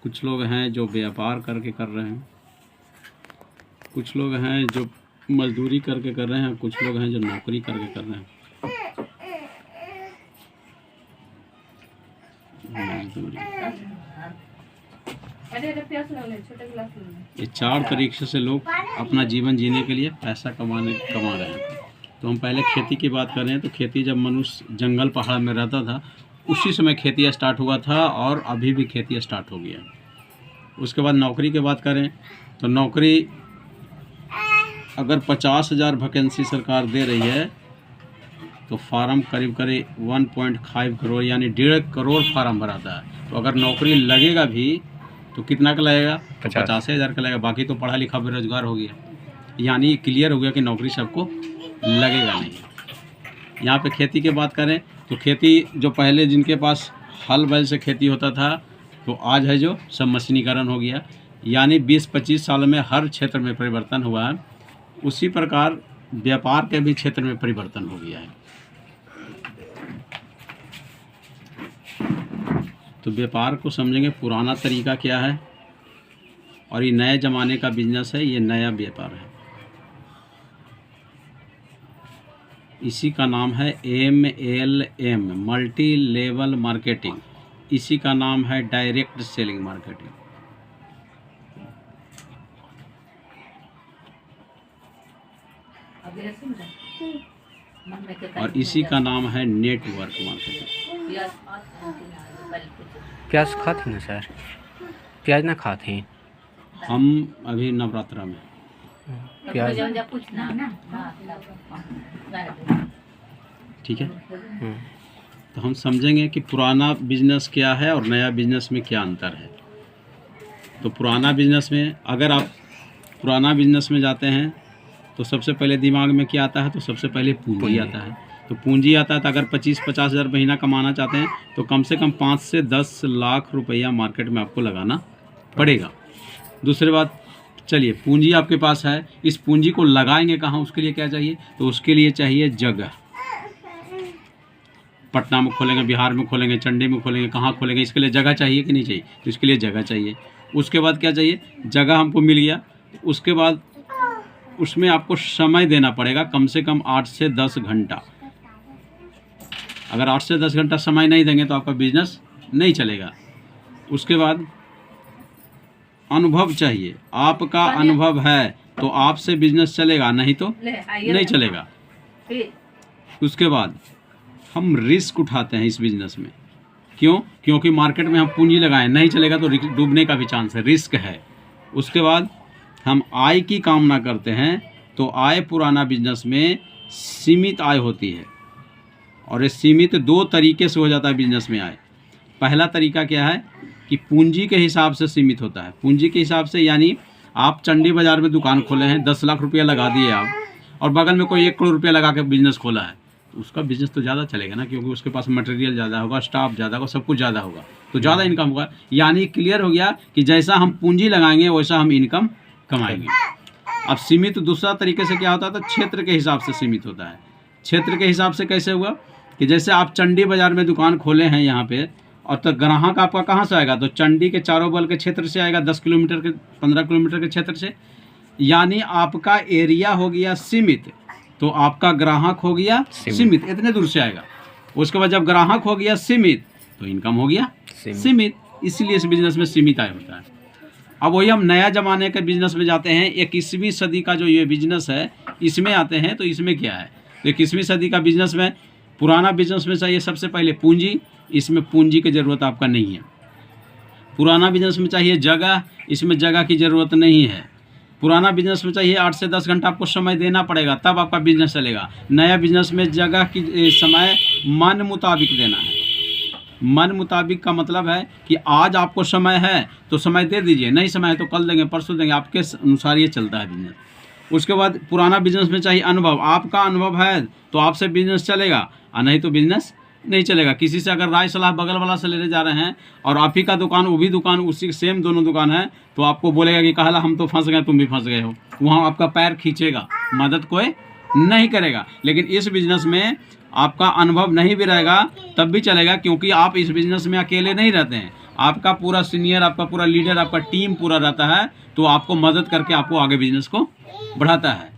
कुछ लोग हैं जो व्यापार करके कर रहे हैं, कुछ लोग हैं जो मजदूरी करके कर रहे हैं, कुछ लोग हैं जो नौकरी करके कर रहे हैं। मजदूरी, ये 4 तरीके से लोग अपना जीवन जीने के लिए पैसा कमा रहे हैं। तो हम पहले खेती की बात कर रहे हैं। तो खेती जब मनुष्य जंगल पहाड़ में रहता था उसी समय खेती स्टार्ट हुआ था और अभी भी खेती स्टार्ट हो गया। उसके बाद नौकरी की बात करें तो नौकरी अगर 50,000 वैकेंसी सरकार दे रही है तो फार्म करीब 1.5 करोड़ यानी 1.5 करोड़ फार्म भराता है। तो अगर नौकरी लगेगा भी तो कितना का लगेगा? 50,000 का लगेगा। बाकी तो पढ़ा लिखा बेरोजगार हो गया। यानी क्लियर हो गया कि नौकरी सबको लगेगा नहीं। यहाँ पे खेती की बात करें तो खेती जो पहले जिनके पास हल बैल से खेती होता था तो आज है जो सब मशीनीकरण हो गया। यानी 20-25 साल में हर क्षेत्र में परिवर्तन हुआ है। उसी प्रकार व्यापार के भी क्षेत्र में परिवर्तन हो गया है। तो व्यापार को समझेंगे पुराना तरीका क्या है और ये नए ज़माने का बिजनेस है, ये नया व्यापार है। इसी का नाम है MLM मल्टी लेवल मार्केटिंग। इसी का नाम है डायरेक्ट सेलिंग मार्केटिंग। और इसी का नाम है नेटवर्क मार्केटिंग। प्याज खाते ना सर? प्याज ना खाते हैं हम अभी नवरात्रा में प्याज। ठीक है। तो हम समझेंगे कि पुराना बिजनेस क्या है और नया बिजनेस में क्या अंतर है। तो पुराना बिजनेस में अगर आप पुराना बिजनेस में जाते हैं तो सबसे पहले दिमाग में क्या आता है? तो सबसे पहले पूंजी आता है। तो पूंजी आता है तो अगर 25-50 हज़ार महीना कमाना चाहते हैं तो कम से कम 5 से 10 लाख रुपया मार्केट में आपको लगाना पड़ेगा। दूसरी बात, चलिए पूंजी आपके पास है, इस पूंजी को लगाएंगे कहाँ? उसके लिए क्या चाहिए? तो उसके लिए चाहिए जगह। पटना में खोलेंगे, बिहार में खोलेंगे, चंडी में खोलेंगे, कहाँ खोलेंगे? इसके लिए जगह चाहिए कि नहीं चाहिए? तो इसके लिए जगह चाहिए। उसके बाद क्या चाहिए? जगह हमको मिल गया। उसके बाद उसमें आपको समय देना पड़ेगा कम से कम 8 से 10 घंटा। अगर 8 से 10 घंटा समय नहीं देंगे तो आपका बिजनेस नहीं चलेगा। उसके बाद अनुभव चाहिए। आपका अनुभव है तो आपसे बिजनेस चलेगा, नहीं तो नहीं चलेगा। उसके बाद हम रिस्क उठाते हैं इस बिजनेस में। क्यों? क्योंकि मार्केट में हम पूंजी लगाएं, नहीं चलेगा तो डूबने का भी चांस है, रिस्क है। उसके बाद हम आय की कामना करते हैं तो आय पुराना बिजनेस में सीमित आय होती है और ये सीमित 2 तरीके से हो जाता है बिजनेस में आय। पहला तरीका क्या है कि पूंजी के हिसाब से सीमित होता है। पूंजी के हिसाब से यानी आप चंडी बाज़ार में दुकान खोले हैं, 10 लाख रुपया लगा दिए आप, और बगल में कोई 1 करोड़ रुपया लगा के बिजनेस खोला है तो उसका बिजनेस तो ज़्यादा चलेगा ना, क्योंकि उसके पास मटेरियल ज़्यादा होगा, स्टाफ ज़्यादा होगा, सब कुछ ज़्यादा होगा, तो ज़्यादा इनकम होगा। यानी क्लियर हो गया कि जैसा हम पूंजी लगाएंगे वैसा हम इनकम कमाएंगे। अब सीमित दूसरा तरीके से क्या होता है? तो क्षेत्र के हिसाब से सीमित होता है। क्षेत्र के हिसाब से कैसे हुआ कि जैसे आप चंडी बाज़ार में दुकान खोले हैं यहाँ पे, और तो ग्राहक आपका कहाँ से आएगा? तो चंडी के चारों बगल के क्षेत्र से आएगा, 10 किलोमीटर के 15 किलोमीटर के क्षेत्र से। यानी आपका एरिया हो गया सीमित तो आपका ग्राहक हो गया सीमित, इतने दूर से आएगा। उसके बाद जब ग्राहक हो गया सीमित तो इनकम हो गया सीमित। इसलिए इस बिजनेस में सीमित आय होता है। अब वही हम नया ज़माने के बिजनेस में जाते हैं। 21वीं सदी का जो ये बिजनेस है इसमें आते हैं। तो इसमें क्या है? तो 21वीं सदी का बिजनेस में पुराना बिजनेस में चाहिए सबसे पहले पूंजी। इसमें पूंजी की ज़रूरत आपका नहीं है। पुराना बिजनेस में चाहिए जगह, इसमें जगह की ज़रूरत नहीं है। पुराना बिजनेस में चाहिए 8 से 10 घंटा आपको समय देना पड़ेगा, तब आपका बिजनेस चलेगा। नया बिजनेस में जगह की समय मन मुताबिक देना है। मन मुताबिक का मतलब है कि आज आपको समय है तो समय दे दीजिए, नहीं समय है तो कल देंगे, परसों देंगे, आपके अनुसार ये चलता है बिजनेस। उसके बाद पुराना बिजनेस में चाहिए अनुभव। आपका अनुभव है तो आपसे बिजनेस चलेगा, और नहीं तो बिजनेस नहीं चलेगा। किसी से अगर राय सलाह बगल वाला से लेने जा रहे हैं और आप ही का दुकान वो भी दुकान उसी सेम दोनों दुकान है तो आपको बोलेगा कि कहला हम तो फंस गए, तुम भी फंस गए हो। वहाँ आपका पैर खींचेगा, मदद कोई नहीं करेगा। लेकिन इस बिजनेस में आपका अनुभव नहीं भी रहेगा तब भी चलेगा, क्योंकि आप इस बिजनेस में अकेले नहीं रहते हैं। आपका पूरा सीनियर, आपका पूरा लीडर, आपका टीम पूरा रहता है तो आपको मदद करके आपको आगे बिजनेस को बढ़ाता है।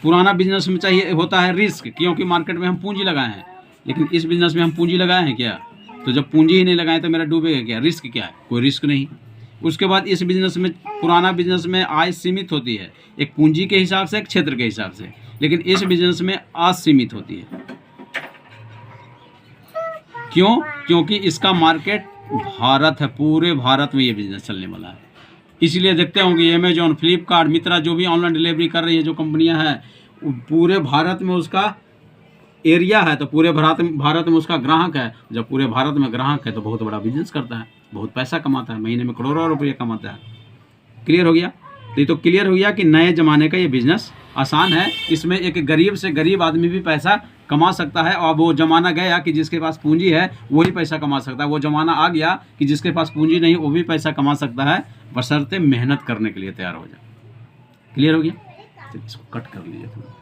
पुराना बिजनेस में चाहिए होता है रिस्क, क्योंकि मार्केट में हम पूंजी लगाए हैं, लेकिन इस बिजनेस में हम पूंजी लगाए हैं क्या? तो जब पूंजी ही नहीं लगाए तो मेरा डूबेगा क्या? रिस्क क्या है? कोई रिस्क नहीं। उसके बाद इस बिजनेस में, पुराना बिजनेस में आय सीमित होती है, एक पूंजी के हिसाब से, एक क्षेत्र के हिसाब से, लेकिन इस बिजनेस में असीमित होती है। क्यों? क्योंकि इसका मार्केट भारत है, पूरे भारत में ये बिजनेस चलने वाला है। इसलिए देखते होंगे अमेजॉन, फ्लिपकार्ट, मित्रा जो भी ऑनलाइन डिलीवरी कर रही है, जो कंपनियां हैं, पूरे भारत में उसका एरिया है, तो पूरे भारत में उसका ग्राहक है। जब पूरे भारत में ग्राहक है तो बहुत बड़ा बिजनेस करता है, बहुत पैसा कमाता है, महीने में करोड़ों रुपये कमाता है। क्लियर हो गया? तो ये तो क्लियर हो गया कि नए ज़माने का ये बिजनेस आसान है। इसमें एक गरीब से गरीब आदमी भी पैसा कमा सकता है, और वो ज़माना गया कि जिसके पास पूंजी है वही पैसा कमा सकता है। वो ज़माना आ गया कि जिसके पास पूंजी नहीं वो भी पैसा कमा सकता है, बशर्ते मेहनत करने के लिए तैयार हो जाए। क्लियर हो गया? तो इसको कट कर लीजिए थोड़ा।